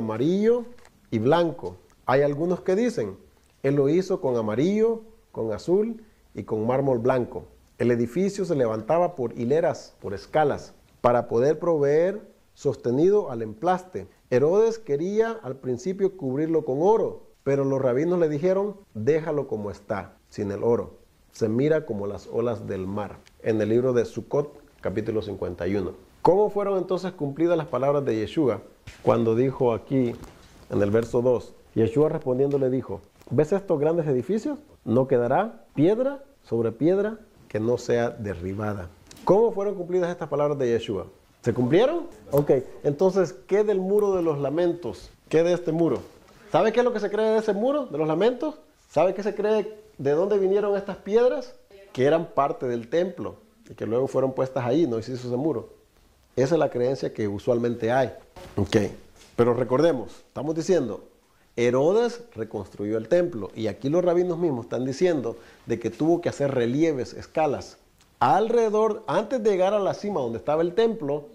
amarillo y blanco. Hay algunos que dicen, él lo hizo con amarillo, con azul y con mármol blanco. El edificio se levantaba por hileras, por escalas, para poder proveer sostenido al emplaste. Herodes quería al principio cubrirlo con oro, pero los rabinos le dijeron, déjalo como está, sin el oro. Se mira como las olas del mar. En el libro de Sucot, capítulo 51. ¿Cómo fueron entonces cumplidas las palabras de Yeshua cuando dijo aquí en el verso 2? Yeshua respondiendo le dijo, ¿ves estos grandes edificios? No quedará piedra sobre piedra que no sea derribada. ¿Cómo fueron cumplidas estas palabras de Yeshua? ¿Se cumplieron? Ok, entonces, ¿qué del muro de los lamentos? ¿Qué de este muro? ¿Sabe qué es lo que se cree de ese muro, de los lamentos? ¿Sabe qué se cree de dónde vinieron estas piedras? Que eran parte del templo y que luego fueron puestas ahí, no se hizo ese muro. Esa es la creencia que usualmente hay. Ok, pero recordemos, estamos diciendo, Herodes reconstruyó el templo y aquí los rabinos mismos están diciendo de que tuvo que hacer relieves, escalas. Alrededor, antes de llegar a la cima donde estaba el templo,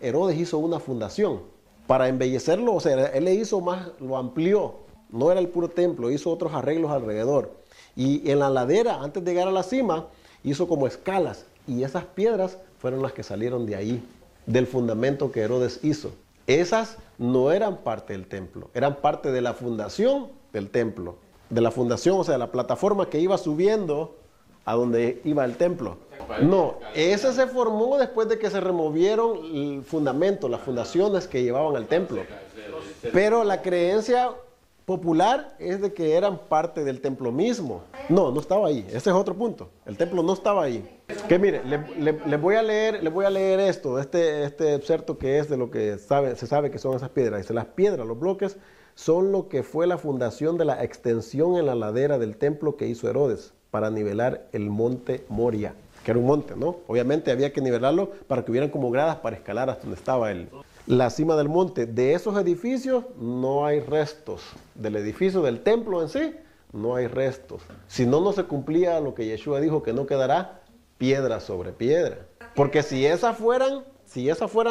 Herodes hizo una fundación para embellecerlo, o sea, él le hizo más, lo amplió, no era el puro templo, hizo otros arreglos alrededor. Y en la ladera, antes de llegar a la cima, hizo como escalas y esas piedras fueron las que salieron de ahí, del fundamento que Herodes hizo. Esas no eran parte del templo, eran parte de la fundación del templo. De la fundación, o sea, la plataforma que iba subiendo a donde iba el templo. No, ese se formó después de que se removieron el fundamento, las fundaciones que llevaban al templo. Pero la creencia popular es de que eran parte del templo mismo. No, no estaba ahí. Ese es otro punto. El templo no estaba ahí. Que mire, le voy a leer esto, este excerpto que es de lo que se sabe que son esas piedras. Dice, las piedras, los bloques, son lo que fue la fundación de la extensión en la ladera del templo que hizo Herodes para nivelar el monte Moria, que era un monte, ¿no? Obviamente había que nivelarlo para que hubieran como gradas para escalar hasta donde estaba la cima del monte. De esos edificios no hay restos. Del edificio del templo en sí, no hay restos. Si no, no se cumplía lo que Yeshua dijo, que no quedará piedra sobre piedra. Porque si esas fueran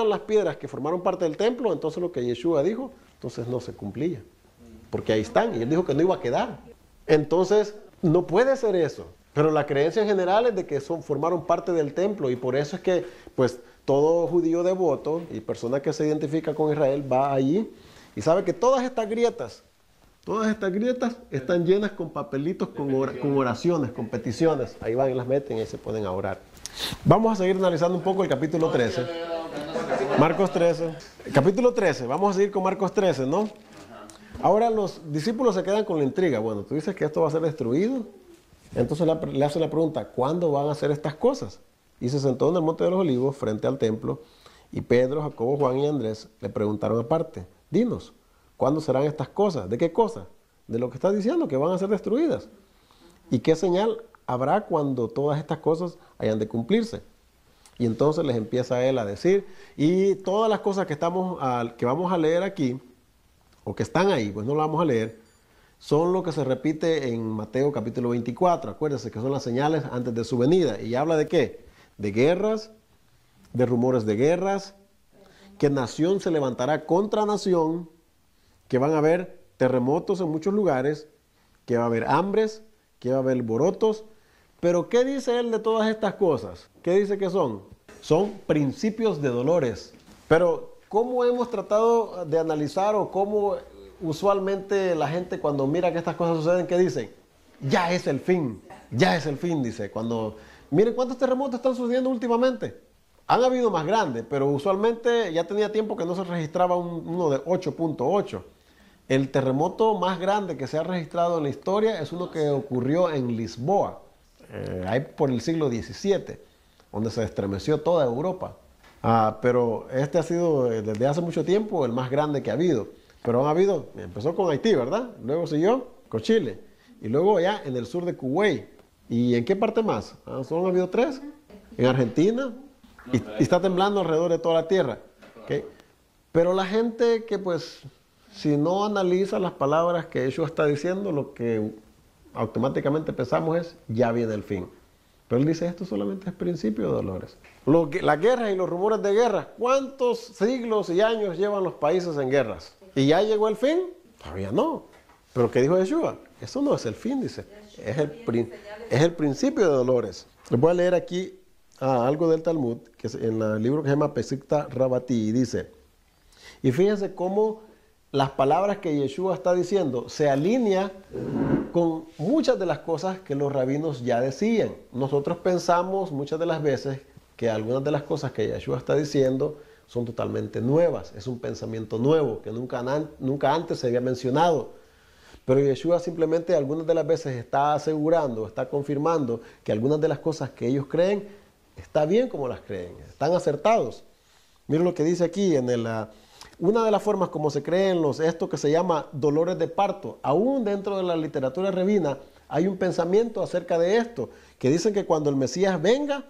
las piedras que formaron parte del templo, entonces lo que Yeshua dijo, entonces no se cumplía. Porque ahí están, y él dijo que no iba a quedar. Entonces, no puede ser eso. Pero la creencia en general es de que formaron parte del templo, y por eso es que, pues, todo judío devoto y persona que se identifica con Israel va allí y sabe que todas estas grietas están llenas con papelitos, con oraciones, con peticiones. Ahí van y las meten y se pueden orar. Vamos a seguir analizando un poco el capítulo 13. Marcos 13. Capítulo 13. Vamos a seguir con Marcos 13, ¿no? Ahora los discípulos se quedan con la intriga. Bueno, tú dices que esto va a ser destruido. Entonces le hacen la pregunta, ¿cuándo van a hacer estas cosas? Y se sentó en el Monte de los Olivos, frente al templo, y Pedro, Jacobo, Juan y Andrés le preguntaron aparte, dinos, ¿cuándo serán estas cosas? ¿De qué cosas? De lo que estás diciendo, que van a ser destruidas. ¿Y qué señal habrá cuando todas estas cosas hayan de cumplirse? Y entonces les empieza él a decir, y todas las cosas que vamos a leer aquí, o que están ahí, pues no las vamos a leer, son lo que se repite en Mateo capítulo 24. Acuérdense que son las señales antes de su venida. ¿Y habla de qué? De guerras, de rumores de guerras, que nación se levantará contra nación, que van a haber terremotos en muchos lugares, que va a haber hambres, que va a haber alborotos. Pero ¿qué dice él de todas estas cosas? ¿Qué dice que son? Son principios de dolores. Pero ¿cómo hemos tratado de analizar o cómo usualmente la gente cuando mira que estas cosas suceden, ¿qué dicen? Ya es el fin, dice. Miren cuántos terremotos están sucediendo últimamente. Han habido más grandes, pero usualmente ya tenía tiempo que no se registraba uno de 8.8. El terremoto más grande que se ha registrado en la historia es uno que ocurrió en Lisboa, ahí por el siglo XVII, donde se estremeció toda Europa. Pero este ha sido desde hace mucho tiempo el más grande que ha habido. Pero empezó con Haití, ¿verdad? Luego siguió con Chile. Y luego allá en el sur de Kuwait. ¿Y en qué parte más? Solo han habido 3. En Argentina. Y está temblando alrededor de toda la tierra. ¿Okay? Pero la gente que pues, si no analiza las palabras que Yeshua está diciendo, lo que automáticamente pensamos es, ya viene el fin. Pero él dice, esto solamente es principio de dolores. Las guerras y los rumores de guerra, ¿cuántos siglos y años llevan los países en guerras? ¿Y ya llegó el fin? Todavía no. Pero ¿qué dijo Yeshua? Eso no es el fin, dice. Es el principio de dolores. Les voy a leer aquí algo del Talmud, que es en el libro que se llama Pesikta Rabati, y dice, y fíjense cómo las palabras que Yeshua está diciendo se alinea con muchas de las cosas que los rabinos ya decían. Nosotros pensamos muchas de las veces que algunas de las cosas que Yeshua está diciendo son totalmente nuevas. Es un pensamiento nuevo que nunca antes se había mencionado. Pero Yeshua simplemente algunas de las veces está asegurando, está confirmando que algunas de las cosas que ellos creen está bien como las creen, están acertados. Miren lo que dice aquí en una de las formas como se creen esto que se llama dolores de parto. Aún dentro de la literatura rabina hay un pensamiento acerca de esto, que dicen que cuando el Mesías venga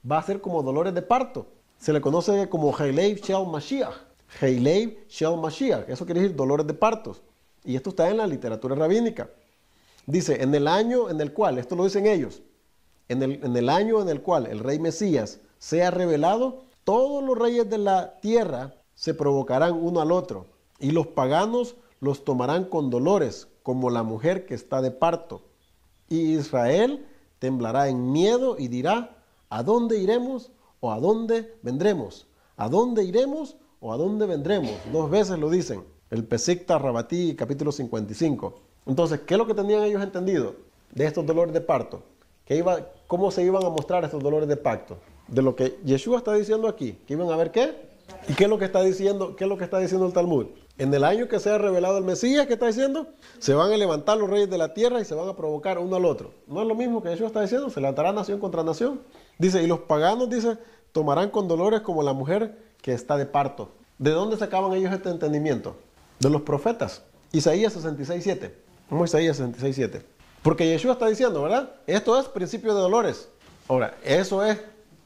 va a ser como dolores de parto. Se le conoce como Heilev Shel Mashiach. Heilev Shel Mashiach. Eso quiere decir dolores de partos. Y esto está en la literatura rabínica. Dice, en el año en el cual, esto lo dicen ellos, en el año en el cual el rey Mesías sea revelado, todos los reyes de la tierra se provocarán uno al otro, y los paganos los tomarán con dolores, como la mujer que está de parto. Y Israel temblará en miedo y dirá, ¿a dónde iremos o a dónde vendremos? ¿A dónde iremos o a dónde vendremos? 2 veces lo dicen. El Pesikta Rabati, capítulo 55. Entonces, ¿qué es lo que tenían ellos entendido de estos dolores de parto? ¿Cómo se iban a mostrar estos dolores de parto? De lo que Yeshua está diciendo aquí, que iban a ver qué. ¿Y qué es lo que está diciendo? ¿Qué es lo que está diciendo el Talmud? En el año que sea revelado el Mesías, ¿qué está diciendo? Se van a levantar los reyes de la tierra y se van a provocar uno al otro. ¿No es lo mismo que Yeshua está diciendo? Se levantará nación contra nación. Dice, y los paganos, dice, tomarán con dolores como la mujer que está de parto. ¿De dónde sacaban ellos este entendimiento? De los profetas. Isaías 66:7. ¿Cómo Isaías 66:7? Porque Yeshua está diciendo, ¿verdad? Esto es principio de dolores. Ahora, eso es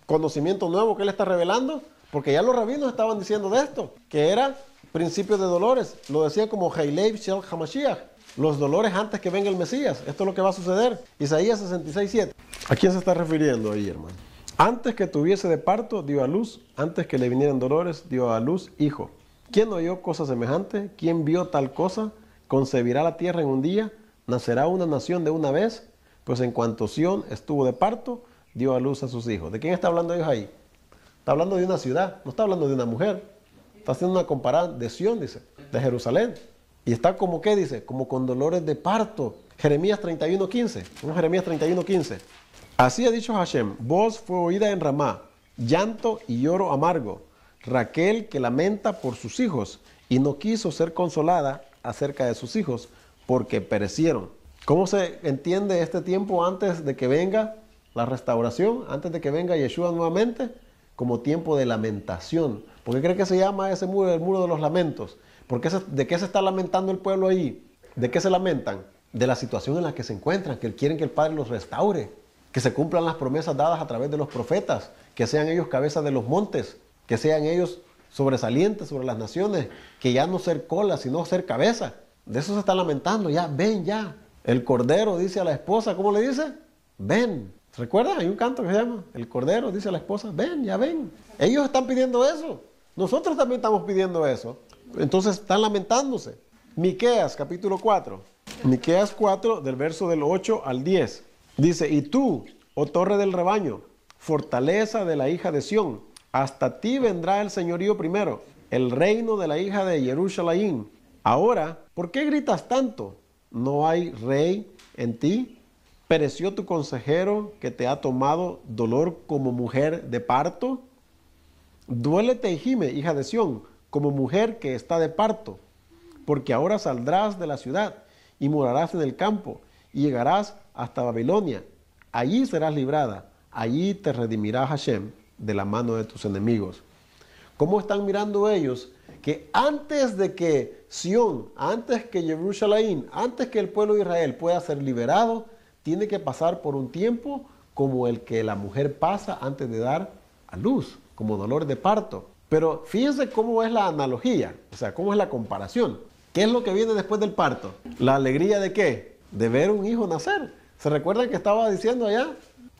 conocimiento nuevo que él está revelando, porque ya los rabinos estaban diciendo de esto, que era principio de dolores. Lo decía como Heilev Shel Hamashiach, los dolores antes que venga el Mesías. Esto es lo que va a suceder. Isaías 66:7. ¿A quién se está refiriendo ahí, hermano? Antes que tuviese de parto, dio a luz. Antes que le vinieran dolores, dio a luz hijo. ¿Quién oyó cosa semejante? ¿Quién vio tal cosa? ¿Concebirá la tierra en un día? ¿Nacerá una nación de una vez? Pues en cuanto Sión estuvo de parto, dio a luz a sus hijos. ¿De quién está hablando ellos ahí? Está hablando de una ciudad, no está hablando de una mujer. Está haciendo una comparación de Sión, dice, de Jerusalén. Y está como, ¿qué dice? Como con dolores de parto. Jeremías 31:15. Jeremías 31:15. Así ha dicho Hashem, voz fue oída en Ramá, llanto y lloro amargo. Raquel que lamenta por sus hijos y no quiso ser consolada acerca de sus hijos porque perecieron. ¿Cómo se entiende este tiempo antes de que venga la restauración, antes de que venga Yeshua nuevamente? Como tiempo de lamentación. ¿Por qué cree que se llama ese muro el muro de los lamentos? ¿De qué se está lamentando el pueblo ahí? ¿De qué se lamentan? De la situación en la que se encuentran, que quieren que el Padre los restaure, que se cumplan las promesas dadas a través de los profetas, que sean ellos cabeza de los montes, que sean ellos sobresalientes sobre las naciones, que ya no ser cola, sino ser cabeza. De eso se está lamentando, ya, ven ya. El cordero dice a la esposa, ¿cómo le dice? Ven. ¿Recuerdan? Hay un canto que se llama, el cordero dice a la esposa, ven, ya ven. Ellos están pidiendo eso. Nosotros también estamos pidiendo eso. Entonces están lamentándose. Miqueas, capítulo 4. Miqueas 4, del verso del 8 al 10. Dice, y tú, oh torre del rebaño, fortaleza de la hija de Sión, hasta ti vendrá el señorío primero, el reino de la hija de Jerusalén. Ahora, ¿por qué gritas tanto? ¿No hay rey en ti? ¿Pereció tu consejero que te ha tomado dolor como mujer de parto? Duélete y gime, hija de Sión, como mujer que está de parto, porque ahora saldrás de la ciudad y morarás en el campo y llegarás hasta Babilonia. Allí serás librada, allí te redimirá Hashem de la mano de tus enemigos. ¿Cómo están mirando ellos? Que antes de que Sión, antes que Jerusalén, antes que el pueblo de Israel pueda ser liberado, tiene que pasar por un tiempo como el que la mujer pasa antes de dar a luz, como dolor de parto. Pero fíjense cómo es la analogía, o sea, cómo es la comparación. ¿Qué es lo que viene después del parto? ¿La alegría de qué? De ver un hijo nacer. ¿Se recuerdan que estaba diciendo allá?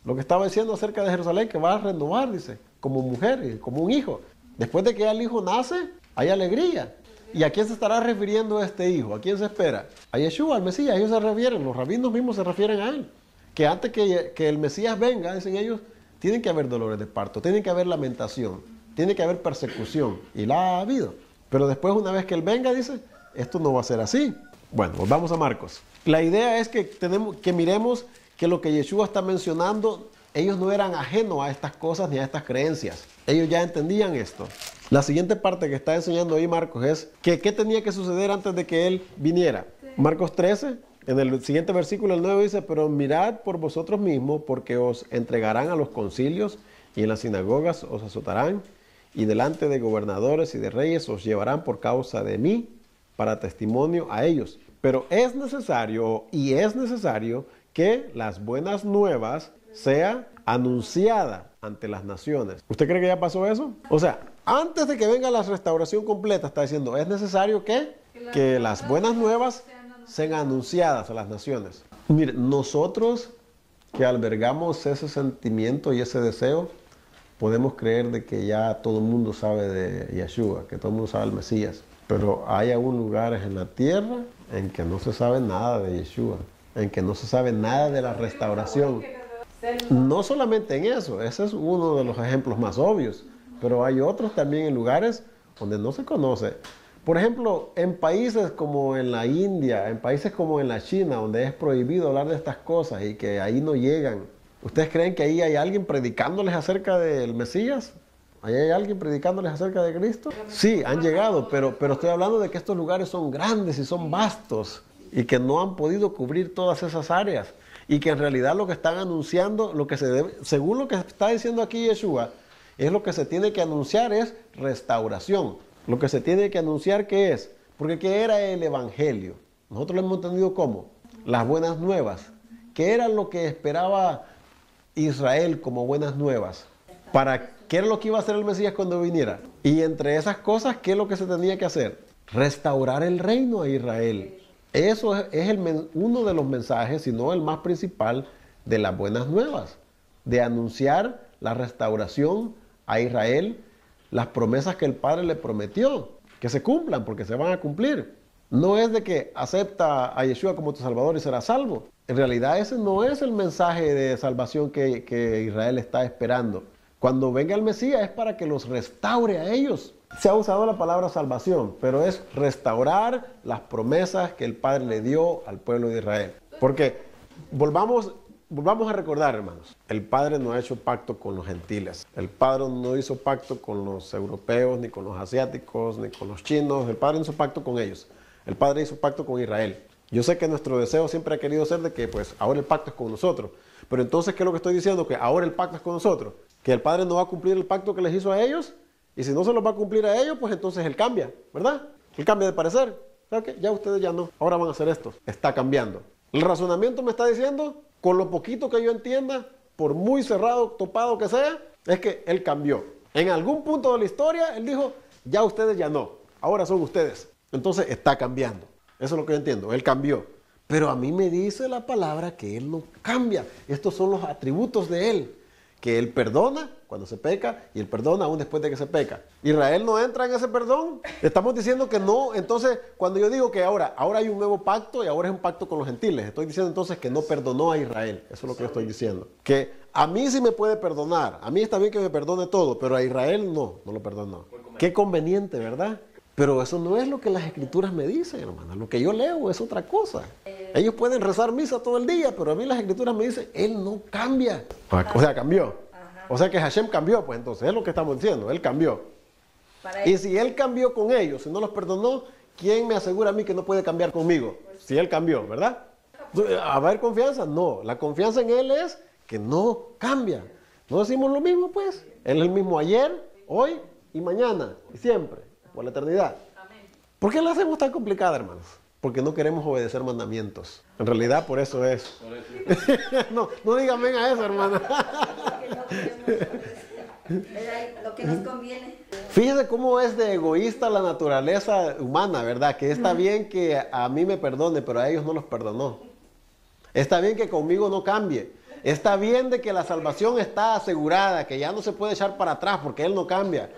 Lo que estaba diciendo acerca de Jerusalén, que va a renovar, dice, como mujer y como un hijo. Después de que ya el hijo nace, hay alegría. ¿Y a quién se estará refiriendo este hijo? ¿A quién se espera? A Yeshua, al Mesías. Ellos se refieren, los rabinos mismos se refieren a él. Que antes que el Mesías venga, dicen ellos, tienen que haber dolores de parto, tiene que haber lamentación, tiene que haber persecución. Y la ha habido. Pero después, una vez que él venga, dice, esto no va a ser así. Bueno, volvamos a Marcos. La idea es que miremos que lo que Yeshua está mencionando, ellos no eran ajenos a estas cosas ni a estas creencias. Ellos ya entendían esto. La siguiente parte que está enseñando ahí Marcos es que qué tenía que suceder antes de que él viniera. Sí. Marcos 13, en el siguiente versículo, el 9 dice, pero mirad por vosotros mismos, porque os entregarán a los concilios y en las sinagogas os azotarán y delante de gobernadores y de reyes os llevarán por causa de mí para testimonio a ellos. Pero es necesario que las buenas nuevas sea anunciada ante las naciones. ¿Usted cree que ya pasó eso? O sea, antes de que venga la restauración completa, está diciendo, es necesario que las buenas nuevas sean anunciadas a las naciones. Mire, nosotros que albergamos ese sentimiento y ese deseo, podemos creer de que ya todo el mundo sabe de Yeshua, que todo el mundo sabe del Mesías. Pero hay aún lugares en la tierra en que no se sabe nada de Yeshua, en que no se sabe nada de la restauración. No solamente en eso, ese es uno de los ejemplos más obvios, pero hay otros también en lugares donde no se conoce. Por ejemplo, en países como en la India, en países como en la China, donde es prohibido hablar de estas cosas y que ahí no llegan. ¿Ustedes creen que ahí hay alguien predicándoles acerca del Mesías? ¿Ahí hay alguien predicándoles acerca de Cristo? Sí, han llegado, pero estoy hablando de que estos lugares son grandes y son vastos y que no han podido cubrir todas esas áreas. Y que en realidad lo que están anunciando, lo que se debe, según lo que está diciendo aquí Yeshua, es lo que se tiene que anunciar es restauración. Lo que se tiene que anunciar, ¿qué es? Porque ¿qué era el Evangelio? Nosotros lo hemos entendido como las buenas nuevas. ¿Qué era lo que esperaba Israel como buenas nuevas? ¿Qué era lo que iba a hacer el Mesías cuando viniera? Y entre esas cosas, ¿qué es lo que se tenía que hacer? Restaurar el reino a Israel. Eso es uno de los mensajes, si no el más principal, de las buenas nuevas. De anunciar la restauración a Israel, las promesas que el Padre le prometió, que se cumplan, porque se van a cumplir. No es de que acepta a Yeshua como tu Salvador y será salvo. En realidad ese no es el mensaje de salvación que Israel está esperando. Cuando venga el Mesías es para que los restaure a ellos. Se ha usado la palabra salvación, pero es restaurar las promesas que el Padre le dio al pueblo de Israel. Porque volvamos a recordar, hermanos, el Padre no ha hecho pacto con los gentiles. El Padre no hizo pacto con los europeos, ni con los asiáticos, ni con los chinos. El Padre no hizo pacto con ellos. El Padre hizo pacto con Israel. Yo sé que nuestro deseo siempre ha querido ser de que pues ahora el pacto es con nosotros. Pero entonces, ¿qué es lo que estoy diciendo? Que ahora el pacto es con nosotros. Que el Padre no va a cumplir el pacto que les hizo a ellos. Y si no se los va a cumplir a ellos, pues entonces Él cambia, ¿verdad? Él cambia de parecer. ¿Sabe qué? Ya ustedes ya no. Ahora van a hacer esto. Está cambiando. El razonamiento me está diciendo, con lo poquito que yo entienda, por muy cerrado, topado que sea, es que Él cambió. En algún punto de la historia, Él dijo, ya ustedes ya no. Ahora son ustedes. Entonces está cambiando. Eso es lo que yo entiendo. Él cambió. Pero a mí me dice la palabra que Él no cambia. Estos son los atributos de Él. Que Él perdona cuando se peca y Él perdona aún después de que se peca. Israel no entra en ese perdón. Estamos diciendo que no. Entonces, cuando yo digo que ahora hay un nuevo pacto y ahora es un pacto con los gentiles, estoy diciendo entonces que no perdonó a Israel. Eso es lo que yo estoy diciendo. Que a mí sí me puede perdonar. A mí está bien que me perdone todo, pero a Israel no lo perdonó. Qué conveniente, ¿verdad? Pero eso no es lo que las escrituras me dicen, hermana. Lo que yo leo es otra cosa. Ellos pueden rezar misa todo el día, pero a mí las escrituras me dicen, Él no cambia. O sea, cambió. O sea que Hashem cambió, pues entonces es lo que estamos diciendo. Él cambió. Y si Él cambió con ellos, si no los perdonó, ¿quién me asegura a mí que no puede cambiar conmigo? Si Él cambió, ¿verdad? ¿Va a haber confianza? No. La confianza en Él es que no cambia. ¿No decimos lo mismo, pues? Él es el mismo ayer, hoy y mañana. Y siempre. Por la eternidad. Amén. ¿Por qué la hacemos tan complicada, hermanos? Porque no queremos obedecer mandamientos. En realidad, por eso es. no digan ven a eso, hermana. Lo que nos conviene. Fíjese cómo es de egoísta la naturaleza humana, ¿verdad? Que está bien que a mí me perdone, pero a ellos no los perdonó. Está bien que conmigo no cambie, Está bien de que la salvación está asegurada, que ya no se puede echar para atrás porque Él no cambia.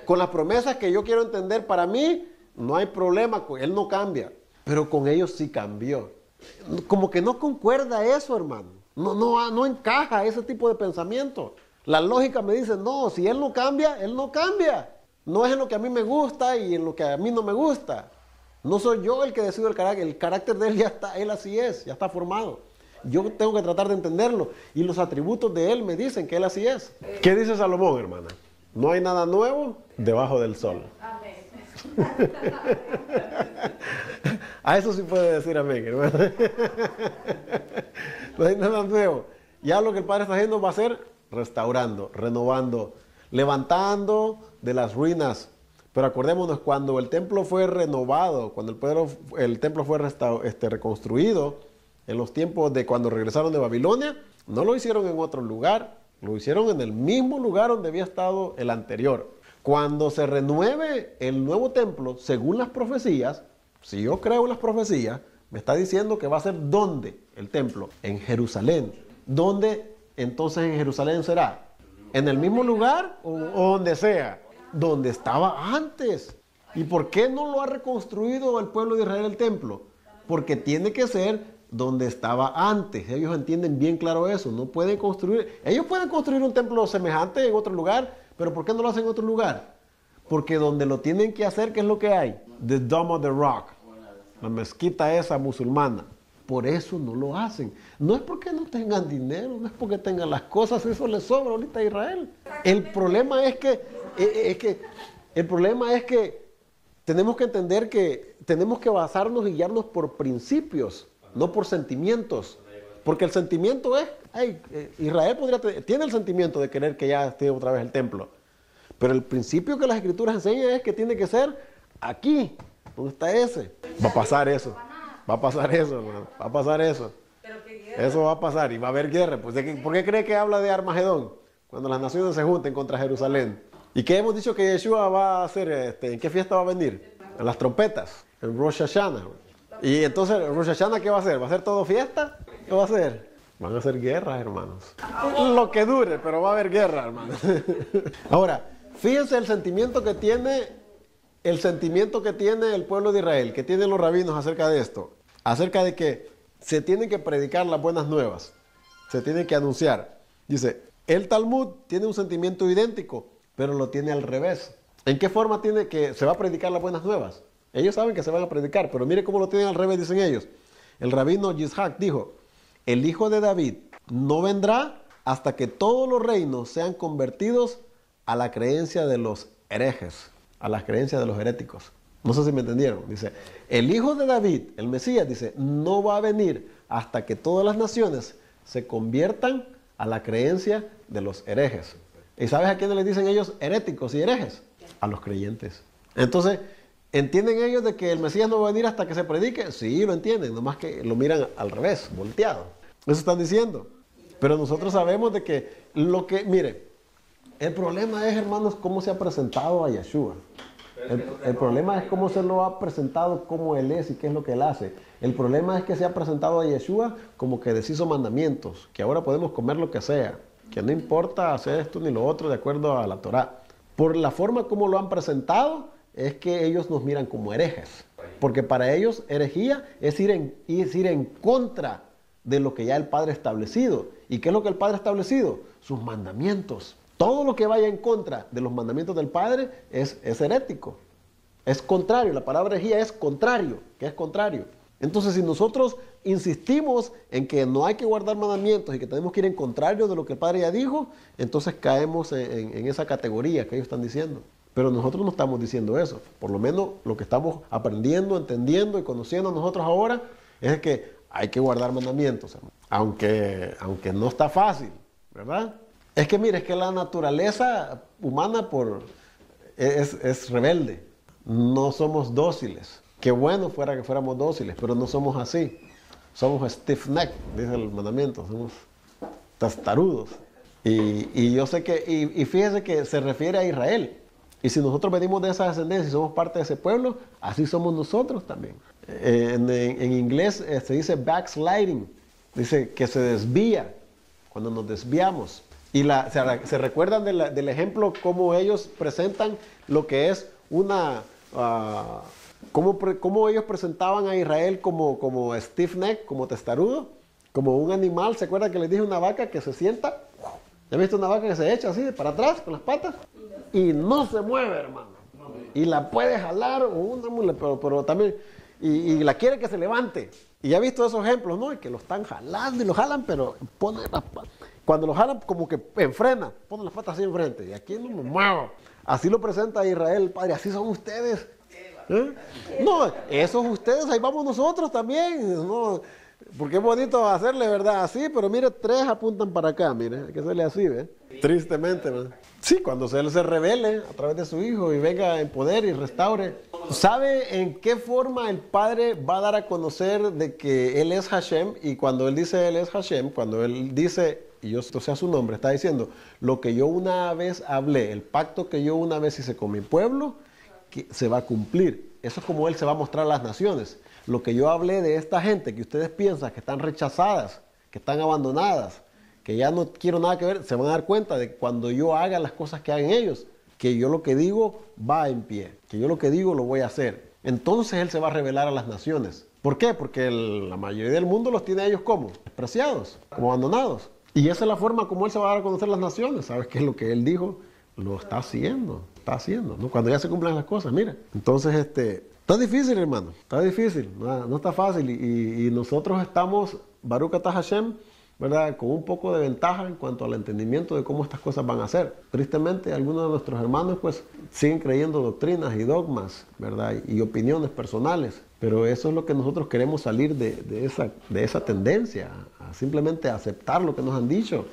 Con las promesas que yo quiero entender para mí, no hay problema, Él no cambia. Pero con ellos sí cambió. Como que no concuerda eso, hermano. No encaja ese tipo de pensamiento. La lógica me dice, no, si Él no cambia, Él no cambia. No es en lo que a mí me gusta y en lo que a mí no me gusta. No soy yo el que decido el carácter de Él ya está, Él así es, ya está formado. Yo tengo que tratar de entenderlo y los atributos de Él me dicen que Él así es. ¿Qué dice Salomón, hermana? No hay nada nuevo debajo del sol. Amén. A eso sí puede decir amén, hermano. No hay nada nuevo. Ya lo que el Padre está haciendo va a ser restaurando, renovando, levantando de las ruinas. Pero acordémonos, cuando el templo fue renovado, cuando el templo fue reconstruido, en los tiempos de cuando regresaron de Babilonia, no lo hicieron en otro lugar, lo hicieron en el mismo lugar donde había estado el anterior. Cuando se renueve el nuevo templo, según las profecías, si yo creo en las profecías, me está diciendo que va a ser ¿dónde el templo? En Jerusalén. ¿Dónde entonces en Jerusalén será? ¿En el mismo lugar o donde sea? Donde estaba antes. ¿Y por qué no lo ha reconstruido el pueblo de Israel el templo? Porque tiene que ser donde estaba antes. Ellos entienden bien claro eso. No pueden construir. Ellos pueden construir un templo semejante en otro lugar, pero ¿por qué no lo hacen en otro lugar? Porque donde lo tienen que hacer, ¿qué es lo que hay? The Dome of the Rock. La mezquita esa musulmana. Por eso no lo hacen. No es porque no tengan dinero, no es porque tengan las cosas, eso les sobra ahorita a Israel. El problema es que tenemos que entender que tenemos que basarnos y guiarnos por principios, no por sentimientos. Porque el sentimiento es, Israel tiene el sentimiento de querer que ya esté otra vez el templo. Pero el principio que las Escrituras enseñan es que tiene que ser aquí, donde está ese. Va a pasar eso. Va a pasar eso, hermano. Va a pasar eso. Eso va a pasar y va a haber guerra. Pues, ¿por qué cree que habla de Armagedón? Cuando las naciones se junten contra Jerusalén. ¿Y qué hemos dicho que Yeshua va a hacer? ¿En qué fiesta va a venir? En las trompetas, en Rosh Hashanah. Y entonces, ¿Rosh Hashanah qué va a hacer? ¿Va a ser todo fiesta? ¿Qué va a hacer? Van a ser guerras, hermanos. Lo que dure, pero va a haber guerra, hermanos. Ahora, fíjense el sentimiento que tiene el pueblo de Israel, que tienen los rabinos acerca de esto. Acerca de que se tienen que predicar las buenas nuevas. Se tienen que anunciar. Dice, el Talmud tiene un sentimiento idéntico, pero lo tiene al revés. ¿En qué forma tiene que se va a predicar las buenas nuevas? Ellos saben que se van a predicar, pero mire cómo lo tienen al revés, dicen ellos. El rabino Yishak dijo, el hijo de David no vendrá hasta que todos los reinos sean convertidos a la creencia de los herejes, a las creencias de los heréticos. No sé si me entendieron. Dice, el hijo de David, el Mesías, dice, no va a venir hasta que todas las naciones se conviertan a la creencia de los herejes. ¿Y sabes a quiénes les dicen ellos heréticos y herejes? A los creyentes. Entonces, ¿entienden ellos de que el Mesías no va a venir hasta que se predique? Sí, lo entienden, nomás que lo miran al revés, volteado. Eso están diciendo. Pero nosotros sabemos de que mire, el problema es, hermanos, cómo se ha presentado a Yeshua. El problema es cómo se lo ha presentado, cómo Él es y qué es lo que Él hace. El problema es que se ha presentado a Yeshua como que deshizo mandamientos, que ahora podemos comer lo que sea, que no importa hacer esto ni lo otro de acuerdo a la Torá. Por la forma como lo han presentado, es que ellos nos miran como herejes. Porque para ellos herejía es ir en contra de lo que ya el Padre ha establecido. ¿Y qué es lo que el Padre ha establecido? Sus mandamientos. Todo lo que vaya en contra de los mandamientos del Padre es herético. Es contrario. La palabra herejía es contrario. ¿Qué es contrario? Entonces, si nosotros insistimos en que no hay que guardar mandamientos y que tenemos que ir en contrario de lo que el Padre ya dijo, entonces caemos en esa categoría que ellos están diciendo. Pero nosotros no estamos diciendo eso. Por lo menos lo que estamos aprendiendo, entendiendo y conociendo nosotros ahora es que hay que guardar mandamientos, aunque no está fácil, ¿verdad? Es que mire, es que la naturaleza humana es rebelde. No somos dóciles. Qué bueno fuera que fuéramos dóciles, pero no somos así. Somos stiff neck, dice el mandamiento. Somos testarudos. Y yo sé que, y fíjese que se refiere a Israel. Y si nosotros venimos de esa descendencia y somos parte de ese pueblo, así somos nosotros también. En inglés se dice backsliding. Dice que se desvía. cuando nos desviamos. Y se recuerdan del ejemplo cómo ellos presentan lo que es una... cómo ellos presentaban a Israel como stiff neck, como testarudo, como un animal. ¿Se acuerdan que les dije una vaca que se sienta? ¿Ya viste una vaca que se echa así para atrás con las patas? Y no se mueve, hermano. Y la puede jalar, o una mula, pero también, y la quiere que se levante. Y ya he visto esos ejemplos, ¿no? Y que lo están jalando y lo jalan, pero pone las patas. Cuando lo jalan, como que enfrena, pone las patas así enfrente. Y aquí no me muevo. Así lo presenta Israel, Padre, así son ustedes. No, esos ustedes, ahí vamos nosotros también, ¿no? Porque es bonito hacerle, ¿verdad? Así, pero mire, 3 apuntan para acá, mire, hay que hacerle así, ¿ve? Tristemente, ¿verdad? Sí, cuando Él se revele a través de su Hijo y venga en poder y restaure. ¿Sabe en qué forma el Padre va a dar a conocer de que Él es Hashem? Y cuando Él dice Él es Hashem, cuando Él dice, y yo esto sea su nombre, está diciendo, lo que yo una vez hablé, el pacto que yo una vez hice con mi pueblo, que se va a cumplir. Eso es como Él se va a mostrar a las naciones. Lo que yo hablé de esta gente que ustedes piensan que están rechazadas, que están abandonadas, que ya no quiero nada que ver, se van a dar cuenta de que cuando yo haga las cosas que hagan ellos, que yo lo que digo va en pie, que yo lo que digo lo voy a hacer. Entonces Él se va a revelar a las naciones. ¿Por qué? Porque la mayoría del mundo los tiene a ellos como despreciados, como abandonados. Y esa es la forma como Él se va a dar a conocer las naciones. ¿Sabes qué es lo que Él dijo? Lo está haciendo, ¿no? Cuando ya se cumplan las cosas, mira. Entonces, está difícil, hermano, está difícil, no está fácil. Y nosotros estamos, Baruch atah Hashem, ¿verdad?, con un poco de ventaja en cuanto al entendimiento de cómo estas cosas van a ser. Tristemente, algunos de nuestros hermanos, pues, siguen creyendo doctrinas y dogmas, ¿verdad?, y opiniones personales. Pero eso es lo que nosotros queremos salir de esa tendencia, a simplemente aceptar lo que nos han dicho,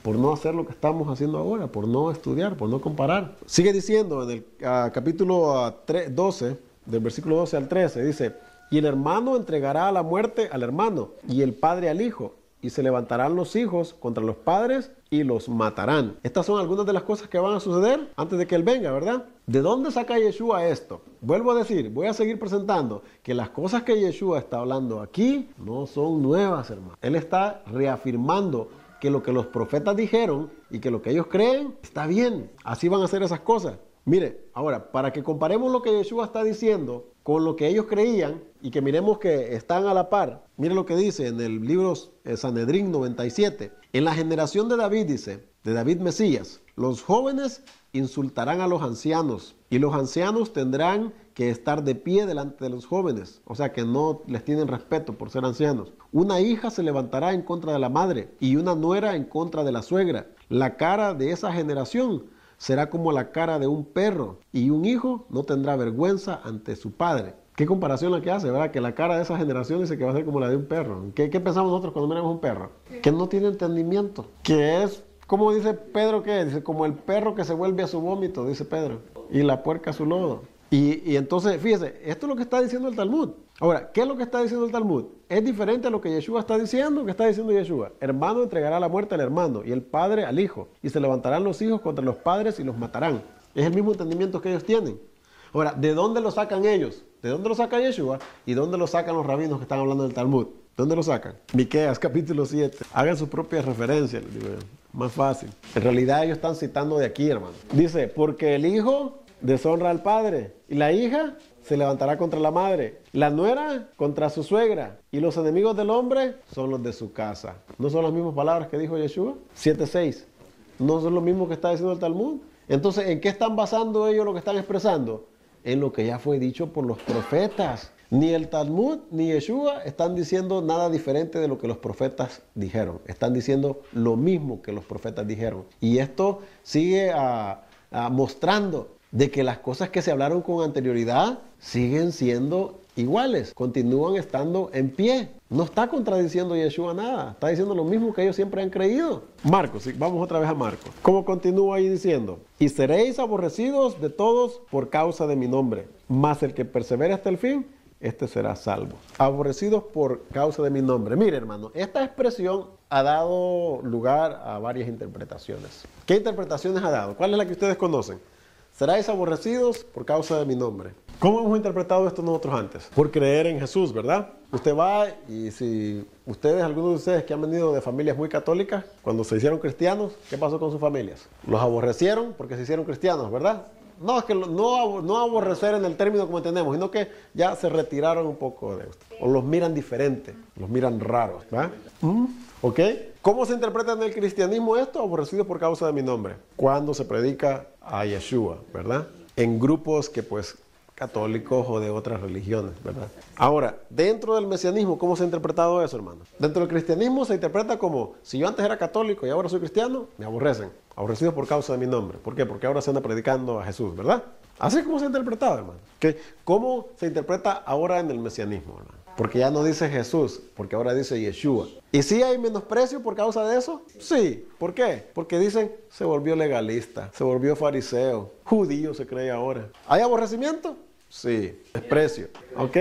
por no hacer lo que estamos haciendo ahora, por no estudiar, por no comparar. Sigue diciendo en el capítulo 12, del versículo 12 al 13, dice, y el hermano entregará a la muerte al hermano, y el padre al hijo, y se levantarán los hijos contra los padres y los matarán. Estas son algunas de las cosas que van a suceder antes de que Él venga, ¿verdad? ¿De dónde saca Yeshua esto? Vuelvo a decir, voy a seguir presentando que las cosas que Yeshua está hablando aquí no son nuevas, hermano. Él está reafirmando que lo que los profetas dijeron y que lo que ellos creen está bien. Así van a ser esas cosas. Mire, ahora, para que comparemos lo que Yeshua está diciendo con lo que ellos creían y que miremos que están a la par, mire lo que dice en el libro Sanedrín 97. En la generación de David, dice, de David Mesías, los jóvenes insultarán a los ancianos y los ancianos tendrán que estar de pie delante de los jóvenes, o sea que no les tienen respeto por ser ancianos. Una hija se levantará en contra de la madre y una nuera en contra de la suegra. La cara de esa generación será como la cara de un perro y un hijo no tendrá vergüenza ante su padre. ¿Qué comparación la que hace, verdad? Que la cara de esa generación dice que va a ser como la de un perro. ¿Qué pensamos nosotros cuando miramos un perro? Que no tiene entendimiento, que es, como dice Pedro, ¿qué? Dice, como el perro que se vuelve a su vómito, dice Pedro, y la puerca a su lodo. Y entonces, fíjese, esto es lo que está diciendo el Talmud. Ahora, ¿qué es lo que está diciendo el Talmud? Es diferente a lo que Yeshua está diciendo, que está diciendo Yeshua. Hermano entregará la muerte al hermano y el padre al hijo. Y se levantarán los hijos contra los padres y los matarán. Es el mismo entendimiento que ellos tienen. Ahora, ¿de dónde lo sacan ellos? ¿De dónde lo saca Yeshua? ¿Y dónde lo sacan los rabinos que están hablando del Talmud? ¿Dónde lo sacan? Miqueas, capítulo 7. Hagan sus propias referencias, les digo yo. Más fácil. En realidad ellos están citando de aquí, hermano. Dice, porque el hijo deshonra al padre y la hija se levantará contra la madre, la nuera contra su suegra y los enemigos del hombre son los de su casa. ¿No son las mismas palabras que dijo Yeshua? 7:6. ¿No son lo mismo que está diciendo el Talmud? Entonces, ¿en qué están basando ellos lo que están expresando? En lo que ya fue dicho por los profetas. Ni el Talmud ni Yeshua están diciendo nada diferente de lo que los profetas dijeron. Están diciendo lo mismo que los profetas dijeron. Y esto sigue mostrando de que las cosas que se hablaron con anterioridad siguen siendo iguales, continúan estando en pie. No está contradiciendo Yeshua nada, está diciendo lo mismo que ellos siempre han creído. Marcos, vamos otra vez a Marcos. ¿Cómo continúa ahí diciendo? Y seréis aborrecidos de todos por causa de mi nombre, mas el que persevere hasta el fin, este será salvo. Aborrecidos por causa de mi nombre. Mire, hermano, esta expresión ha dado lugar a varias interpretaciones. ¿Qué interpretaciones ha dado? ¿Cuál es la que ustedes conocen? Seráis aborrecidos por causa de mi nombre. ¿Cómo hemos interpretado esto nosotros antes? Por creer en Jesús, ¿verdad? Usted va y si algunos de ustedes que han venido de familias muy católicas, cuando se hicieron cristianos, ¿qué pasó con sus familias? Los aborrecieron porque se hicieron cristianos, ¿verdad? No, es que no aborrecer en el término como entendemos, sino que ya se retiraron un poco de esto. O los miran diferente, los miran raros, ¿verdad? ¿Ok? ¿Cómo se interpreta en el cristianismo esto? Aborrecidos por causa de mi nombre. Cuando se predica a Yeshua, ¿verdad? En grupos que pues católicos o de otras religiones, ¿verdad? Ahora, dentro del mesianismo, ¿cómo se ha interpretado eso, hermano? Dentro del cristianismo se interpreta como, si yo antes era católico y ahora soy cristiano, me aborrecen. Aborrecidos por causa de mi nombre. ¿Por qué? Porque ahora se anda predicando a Jesús, ¿verdad? Así es como se ha interpretado, hermano. ¿Cómo se interpreta ahora en el mesianismo, hermano? Porque ya no dice Jesús, porque ahora dice Yeshua. ¿Y sí hay menosprecio por causa de eso? Sí. ¿Por qué? Porque dicen, se volvió legalista, se volvió fariseo, judío se cree ahora. ¿Hay aborrecimiento? Sí. Desprecio. ¿Ok?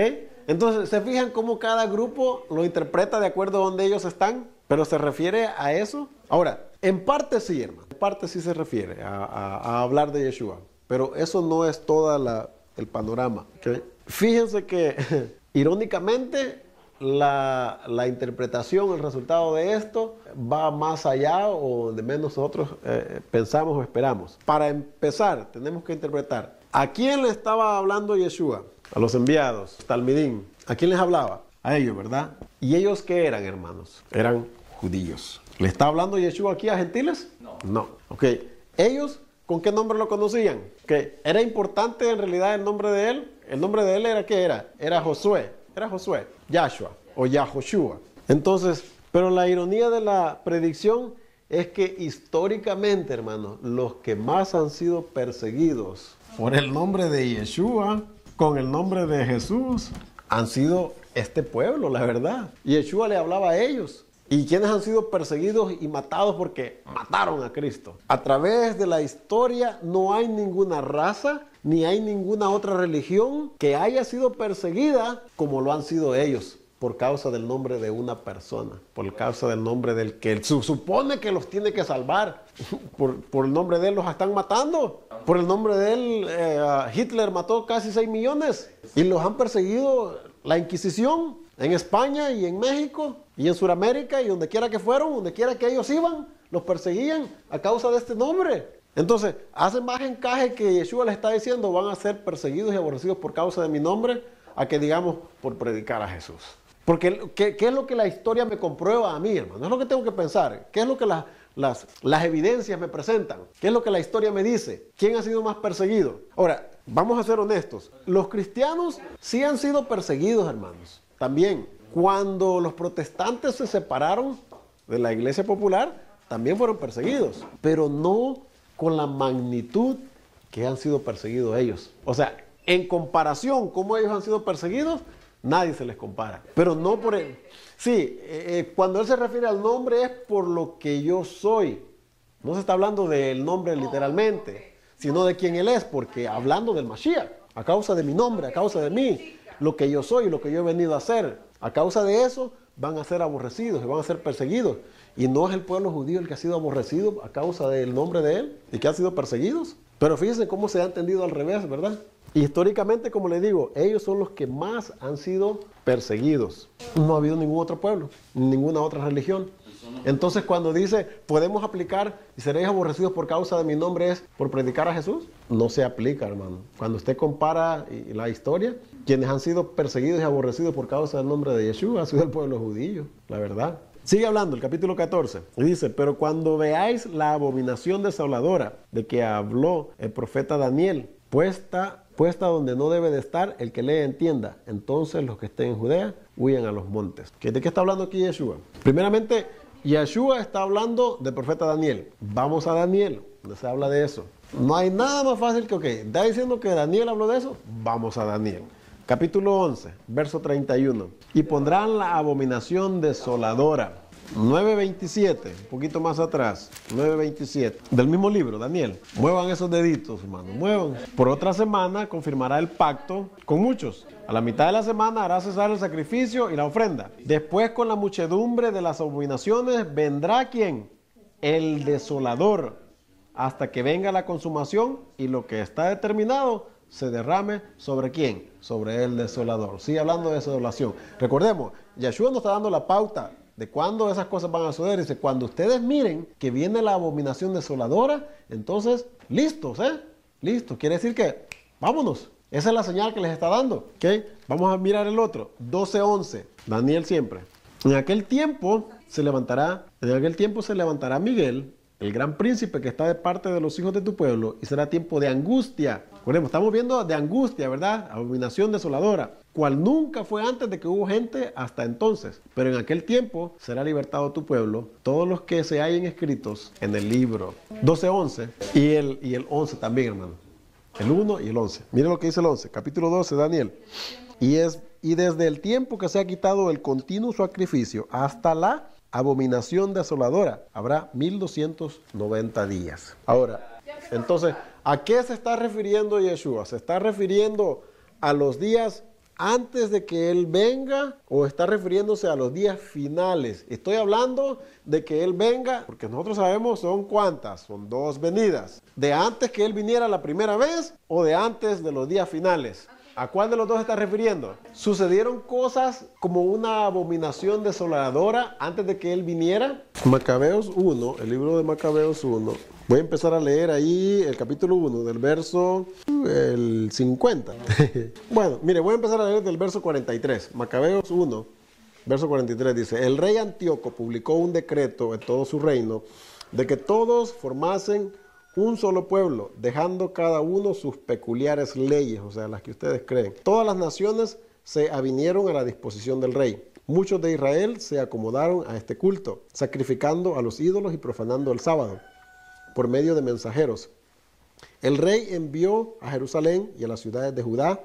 Entonces, ¿se fijan cómo cada grupo lo interpreta de acuerdo a donde ellos están? ¿Pero se refiere a eso? Ahora, en parte sí, hermano. En parte sí se refiere a hablar de Yeshua. Pero eso no es todo el panorama. ¿Okay? Fíjense que, irónicamente, la interpretación, el resultado de esto va más allá o de menos nosotros pensamos o esperamos. Para empezar, tenemos que interpretar. ¿A quién le estaba hablando Yeshua? A los enviados, Talmidim. ¿A quién les hablaba? A ellos, ¿verdad? ¿Y ellos qué eran, hermanos? Eran judíos. ¿Le está hablando Yeshua aquí a gentiles? No. Ok. ¿Ellos con qué nombre lo conocían? ¿Que era importante en realidad el nombre de él? ¿El nombre de él era qué era? Era Josué. Era Josué. Yahshua o Yahoshua. Entonces, pero la ironía de la predicción es que históricamente, hermanos, los que más han sido perseguidos por el nombre de Yeshua, con el nombre de Jesús, han sido este pueblo, la verdad. Yeshua le hablaba a ellos. ¿Y quiénes han sido perseguidos y matados porque mataron a Cristo? A través de la historia no hay ninguna raza ni hay ninguna otra religión que haya sido perseguida como lo han sido ellos, por causa del nombre de una persona, por causa del nombre del que se supone que los tiene que salvar. Por el nombre de él los están matando. Por el nombre de él Hitler mató casi 6 millones y los han perseguido la Inquisición en España y en México y en Sudamérica y donde quiera que fueron, donde quiera que ellos iban, los perseguían a causa de este nombre. Entonces, hace más encaje que Yeshua les está diciendo, van a ser perseguidos y aborrecidos por causa de mi nombre, a que digamos por predicar a Jesús. Porque, ¿qué es lo que la historia me comprueba a mí, hermano? Es lo que tengo que pensar. ¿Qué es lo que las evidencias me presentan? ¿Qué es lo que la historia me dice? ¿Quién ha sido más perseguido? Ahora, vamos a ser honestos. Los cristianos sí han sido perseguidos, hermanos. También, cuando los protestantes se separaron de la iglesia popular, también fueron perseguidos. Pero no con la magnitud que han sido perseguidos ellos. O sea, en comparación cómo ellos han sido perseguidos, nadie se les compara. Pero no por él. Sí, cuando él se refiere al nombre es por lo que yo soy. No se está hablando del nombre literalmente, sino de quién él es, porque hablando del Mashiach, a causa de mi nombre, a causa de mí, lo que yo soy, lo que yo he venido a hacer, a causa de eso van a ser aborrecidos y van a ser perseguidos. Y no es el pueblo judío el que ha sido aborrecido a causa del nombre de él y que han sido perseguidos. Pero fíjense cómo se ha entendido al revés, ¿verdad? Históricamente, como les digo, ellos son los que más han sido perseguidos. No ha habido ningún otro pueblo, ninguna otra religión. Entonces, cuando dice, podemos aplicar y seréis aborrecidos por causa de mi nombre, es por predicar a Jesús, no se aplica, hermano. Cuando usted compara la historia, quienes han sido perseguidos y aborrecidos por causa del nombre de Yeshua ha sido el pueblo judío, la verdad. Sigue hablando el capítulo 14 y dice, pero cuando veáis la abominación desoladora de que habló el profeta Daniel, puesta donde no debe de estar, el que lee entienda. Entonces los que estén en Judea huyan a los montes. ¿De qué está hablando aquí Yeshua? Primeramente, Yeshua está hablando del profeta Daniel. Vamos a Daniel, donde se habla de eso. No hay nada más fácil que, ¿está diciendo que Daniel habló de eso? Vamos a Daniel. Capítulo 11, verso 31. Y pondrán la abominación desoladora. 9.27, un poquito más atrás, 9.27, del mismo libro, Daniel. Muevan esos deditos, hermano, muevan. Por otra semana confirmará el pacto con muchos. A la mitad de la semana hará cesar el sacrificio y la ofrenda. Después, con la muchedumbre de las abominaciones, vendrá ¿quién? El desolador, hasta que venga la consumación, y lo que está determinado se derrame ¿sobre quién? Sobre el desolador. Sigue hablando de desolación. Recordemos, Yeshua nos está dando la pauta de cuándo esas cosas van a suceder. Dice, cuando ustedes miren que viene la abominación desoladora, entonces, listos, Listo. Quiere decir que, vámonos. Esa es la señal que les está dando. ¿Okay? Vamos a mirar el otro. 12:11. Daniel siempre. En aquel tiempo se levantará Miguel, el gran príncipe que está de parte de los hijos de tu pueblo, y será tiempo de angustia. Recordemos, estamos viendo de angustia, ¿verdad? Abominación desoladora, cual nunca fue antes de que hubo gente hasta entonces. Pero en aquel tiempo será libertado tu pueblo, todos los que se hallen escritos en el libro. 12:11 y el 11 también, hermano. El 1 y el 11. Miren lo que dice el 11, capítulo 12, Daniel. Y desde el tiempo que se ha quitado el continuo sacrificio hasta la abominación desoladora, habrá 1290 días. Ahora, entonces, ¿a qué se está refiriendo Yeshua? ¿Se está refiriendo a los días antes de que Él venga o está refiriéndose a los días finales? Estoy hablando de que Él venga, porque nosotros sabemos son cuántas, son 2 venidas. ¿De antes que Él viniera la primera vez o de antes de los días finales? ¿A cuál de los dos está refiriendo? ¿Sucedieron cosas como una abominación desoladora antes de que Él viniera? Macabeos 1, el libro de Macabeos 1. Voy a empezar a leer ahí el capítulo 1, del verso el 50. Bueno, mire, voy a empezar a leer del verso 43. Macabeos 1, verso 43 dice, el rey Antíoco publicó un decreto en todo su reino de que todos formasen un solo pueblo, dejando cada uno sus peculiares leyes, o sea, las que ustedes creen. Todas las naciones se avinieron a la disposición del rey. Muchos de Israel se acomodaron a este culto, sacrificando a los ídolos y profanando el sábado, por medio de mensajeros. El rey envió a Jerusalén y a las ciudades de Judá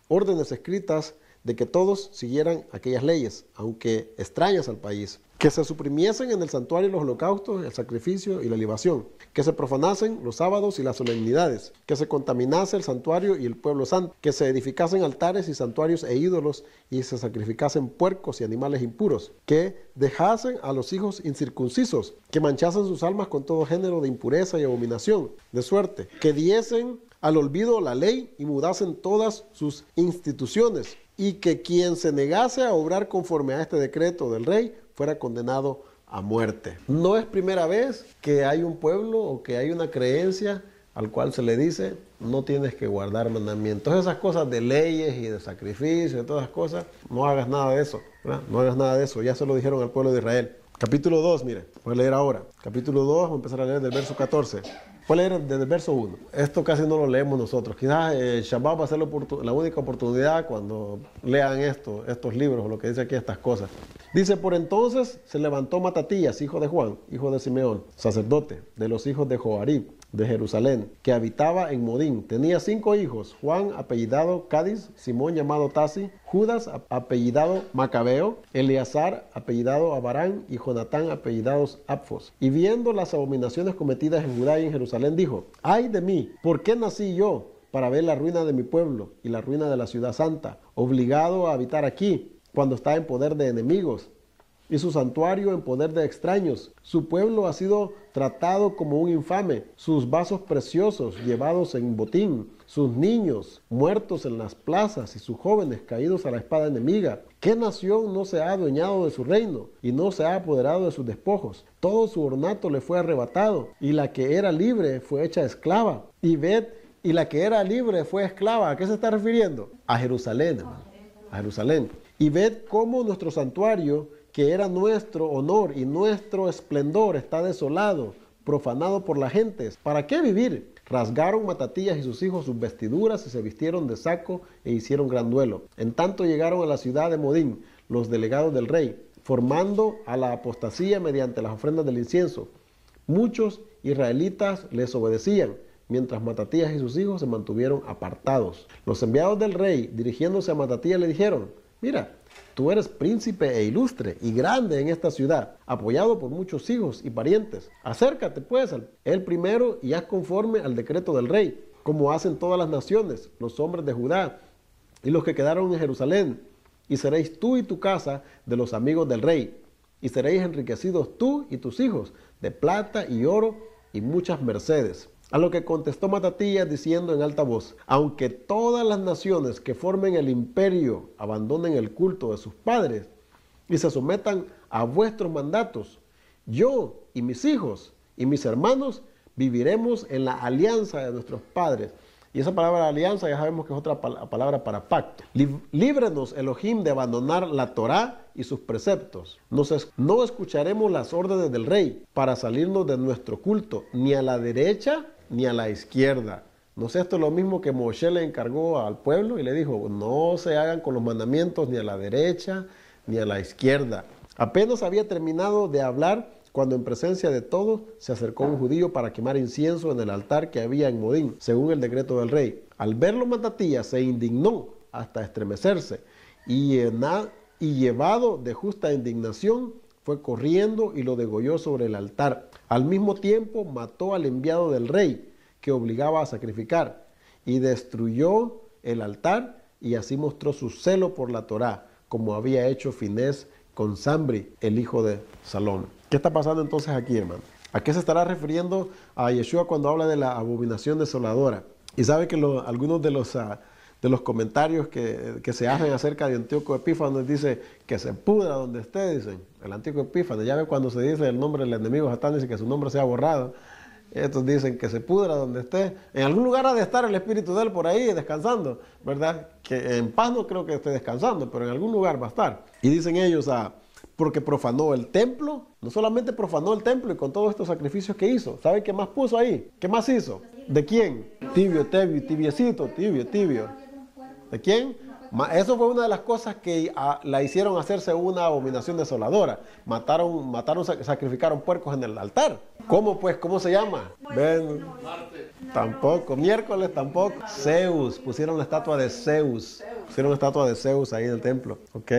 órdenes escritas de que todos siguieran aquellas leyes, aunque extrañas al país. Que se suprimiesen en el santuario los holocaustos, el sacrificio y la libación. Que se profanasen los sábados y las solemnidades. Que se contaminase el santuario y el pueblo santo. Que se edificasen altares y santuarios e ídolos y se sacrificasen puercos y animales impuros. Que dejasen a los hijos incircuncisos. Que manchasen sus almas con todo género de impureza y abominación. De suerte que diesen al olvido la ley y mudasen todas sus instituciones. Y que quien se negase a obrar conforme a este decreto del rey fuera condenado a muerte. No es primera vez que hay un pueblo o que hay una creencia al cual se le dice no tienes que guardar mandamientos. Esas cosas de leyes y de sacrificios y todas esas cosas, no hagas nada de eso, ¿verdad? No hagas nada de eso. Ya se lo dijeron al pueblo de Israel. Capítulo 2, mire, voy a leer ahora. Capítulo 2, voy a empezar a leer del verso 14. Voy a leer desde el verso 1. Esto casi no lo leemos nosotros. Quizás Shabbat va a ser la única oportunidad cuando lean estos libros o lo que dice aquí estas cosas. Dice, por entonces se levantó Matatías, hijo de Juan, hijo de Simeón, sacerdote, de los hijos de Joarib, de Jerusalén, que habitaba en Modín. Tenía 5 hijos, Juan apellidado Cádiz, Simón llamado Tasi, Judas apellidado Macabeo, Eleazar apellidado Abarán y Jonatán apellidados Apfos. Y viendo las abominaciones cometidas en Judá y en Jerusalén, dijo, ¡ay de mí! ¿Por qué nací yo para ver la ruina de mi pueblo y la ruina de la ciudad santa, obligado a habitar aquí, cuando está en poder de enemigos, y su santuario en poder de extraños? Su pueblo ha sido tratado como un infame, sus vasos preciosos llevados en botín, sus niños muertos en las plazas y sus jóvenes caídos a la espada enemiga. ¿Qué nación no se ha adueñado de su reino y no se ha apoderado de sus despojos? Todo su ornato le fue arrebatado, y la que era libre fue hecha esclava. Y la que era libre fue esclava. ¿A qué se está refiriendo? A Jerusalén, hermano. A Jerusalén. Y ved cómo nuestro santuario, que era nuestro honor y nuestro esplendor, está desolado, profanado por las gentes. ¿Para qué vivir? Rasgaron Matatías y sus hijos sus vestiduras y se vistieron de saco e hicieron gran duelo. En tanto llegaron a la ciudad de Modín los delegados del rey, formando a la apostasía mediante las ofrendas del incienso. Muchos israelitas les obedecían, mientras Matatías y sus hijos se mantuvieron apartados. Los enviados del rey, dirigiéndose a Matatías, le dijeron, mira, tú eres príncipe e ilustre y grande en esta ciudad, apoyado por muchos hijos y parientes. Acércate pues él primero y haz conforme al decreto del rey, como hacen todas las naciones, los hombres de Judá y los que quedaron en Jerusalén. Y seréis tú y tu casa de los amigos del rey, y seréis enriquecidos tú y tus hijos de plata y oro y muchas mercedes. A lo que contestó Matatías diciendo en alta voz: aunque todas las naciones que formen el imperio abandonen el culto de sus padres y se sometan a vuestros mandatos, yo y mis hijos y mis hermanos viviremos en la alianza de nuestros padres. Y esa palabra alianza ya sabemos que es otra palabra para pacto. Líbrenos, Elohim, de abandonar la Torá y sus preceptos. No escucharemos las órdenes del rey para salirnos de nuestro culto, ni a la derecha ni a la izquierda. No sé, esto es lo mismo que Moshe le encargó al pueblo y le dijo: no se hagan con los mandamientos ni a la derecha ni a la izquierda. Apenas había terminado de hablar cuando en presencia de todos se acercó un judío para quemar incienso en el altar que había en Modín, según el decreto del rey. Al verlo, Matatías se indignó hasta estremecerse y llevado de justa indignación, fue corriendo y lo degolló sobre el altar. Al mismo tiempo mató al enviado del rey que obligaba a sacrificar y destruyó el altar, y así mostró su celo por la Torá, como había hecho Finés con Zambri, el hijo de Salón. ¿Qué está pasando entonces aquí, hermano? ¿A qué se estará refiriendo a Yeshua cuando habla de la abominación desoladora? Y sabe que algunos de los comentarios que se hacen acerca de Antíoco Epífanes dice que se pudra donde esté, dicen. El Antíoco Epífanes, ya ve cuando se dice el nombre del enemigo Satán, dice que su nombre sea borrado. Estos dicen que se pudra donde esté. En algún lugar ha de estar el espíritu de él por ahí descansando, ¿verdad? Que en paz no creo que esté descansando, pero en algún lugar va a estar. Y dicen ellos, porque profanó el templo. No solamente profanó el templo y con todos estos sacrificios que hizo. ¿Sabe qué más puso ahí? ¿Qué más hizo? ¿De quién? Tibio, tibiecito, tibio. ¿De quién? Eso fue una de las cosas que la hicieron hacerse una abominación desoladora. Sacrificaron puercos en el altar. ¿Cómo pues? ¿Cómo se llama? Ven. Tampoco. Miércoles tampoco. Zeus. Pusieron la estatua de Zeus. Pusieron la estatua de Zeus ahí en el templo. ¿Ok?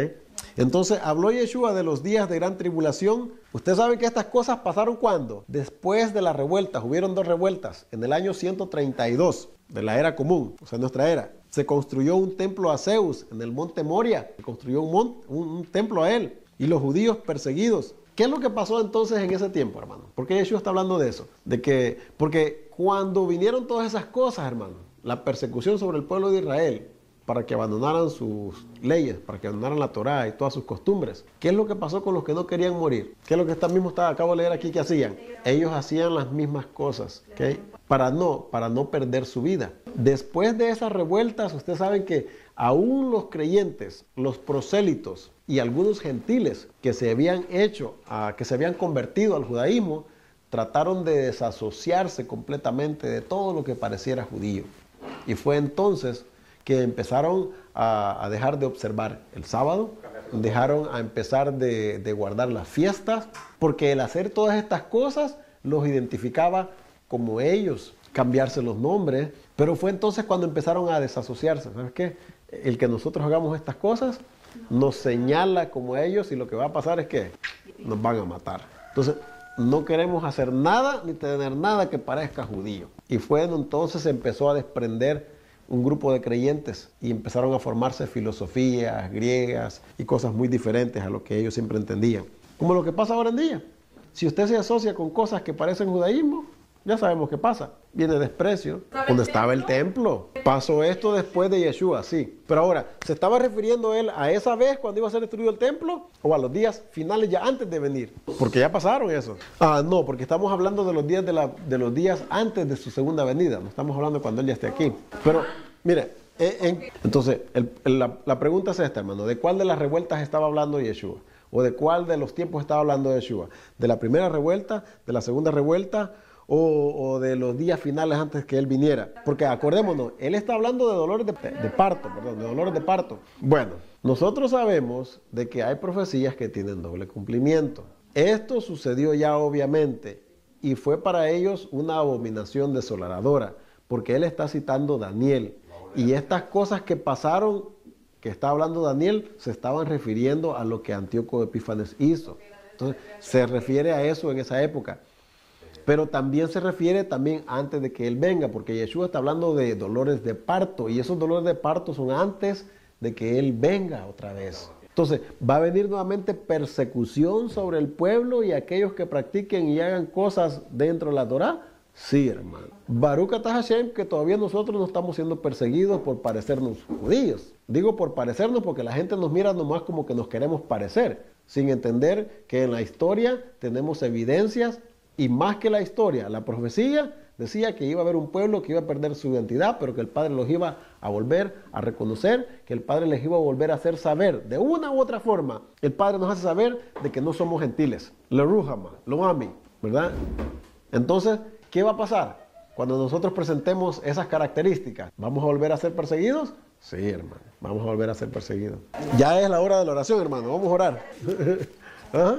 Entonces habló Yeshua de los días de gran tribulación. Usted sabe que estas cosas pasaron ¿cuándo? Después de las revueltas. Hubieron 2 revueltas. En el año 132 de la era común, o sea, nuestra era. Se construyó un templo a Zeus en el monte Moria. Se construyó un templo a él. Y los judíos perseguidos. ¿Qué es lo que pasó entonces en ese tiempo, hermano? ¿Por qué Yeshua está hablando de eso? Porque cuando vinieron todas esas cosas, hermano, la persecución sobre el pueblo de Israel, para que abandonaran sus leyes, para que abandonaran la Torá y todas sus costumbres. ¿Qué es lo que pasó con los que no querían morir? ¿Qué es lo que acabo de leer aquí que hacían? Ellos hacían las mismas cosas, ¿ok? Para no perder su vida. Después de esas revueltas, ustedes saben que aún los creyentes, los prosélitos y algunos gentiles que se habían convertido al judaísmo, trataron de desasociarse completamente de todo lo que pareciera judío. Y fue entonces que empezaron a dejar de observar el sábado, dejaron a empezar de guardar las fiestas, porque el hacer todas estas cosas los identificaba como ellos, cambiarse los nombres, pero fue entonces cuando empezaron a desasociarse. ¿Sabes qué? El que nosotros hagamos estas cosas nos señala como ellos, y lo que va a pasar es que nos van a matar. Entonces, no queremos hacer nada ni tener nada que parezca judío. Y fue entonces se empezó a desprender un grupo de creyentes y empezaron a formarse filosofías griegas y cosas muy diferentes a lo que ellos siempre entendían. Como lo que pasa ahora en día. Si usted se asocia con cosas que parecen judaísmo, ya sabemos qué pasa. Viene desprecio. ¿Dónde estaba el templo? Pasó esto después de Yeshua, sí. Pero ahora, ¿se estaba refiriendo él a esa vez cuando iba a ser destruido el templo? ¿O a los días finales ya antes de venir? Porque ya pasaron eso. No, porque estamos hablando de los días de los días antes de su segunda venida. No estamos hablando de cuando él ya esté aquí. Pero, mire, entonces, la pregunta es esta, hermano. ¿De cuál de las revueltas estaba hablando Yeshua? ¿O de cuál de los tiempos estaba hablando Yeshua? ¿De la primera revuelta? ¿De la segunda revuelta? O de los días finales antes que él viniera? Porque acordémonos, él está hablando de dolores de parto. Bueno, nosotros sabemos de que hay profecías que tienen doble cumplimiento. Esto sucedió ya obviamente y fue para ellos una abominación desoladora, porque él está citando Daniel. Y estas cosas que pasaron, que está hablando Daniel, se estaban refiriendo a lo que Antíoco Epífanes hizo. Entonces, se refiere a eso en esa época. Pero también se refiere antes de que él venga, porque Yeshua está hablando de dolores de parto, y esos dolores de parto son antes de que él venga otra vez. Entonces, va a venir nuevamente persecución sobre el pueblo y aquellos que practiquen y hagan cosas dentro de la Torá. Sí, hermano. Baruch atah Hashem, que todavía nosotros no estamos siendo perseguidos por parecernos judíos. Digo por parecernos porque la gente nos mira nomás como que nos queremos parecer, sin entender que en la historia tenemos evidencias y más que la historia, la profecía decía que iba a haber un pueblo que iba a perder su identidad, pero que el Padre los iba a volver a reconocer, que el Padre les iba a volver a hacer saber, de una u otra forma, el Padre nos hace saber de que no somos gentiles. Lo ruhama, lo ami, ¿verdad? Entonces, ¿qué va a pasar? Cuando nosotros presentemos esas características, ¿vamos a volver a ser perseguidos? Sí, hermano, vamos a volver a ser perseguidos. Ya es la hora de la oración, hermano, vamos a orar. ¿Ah?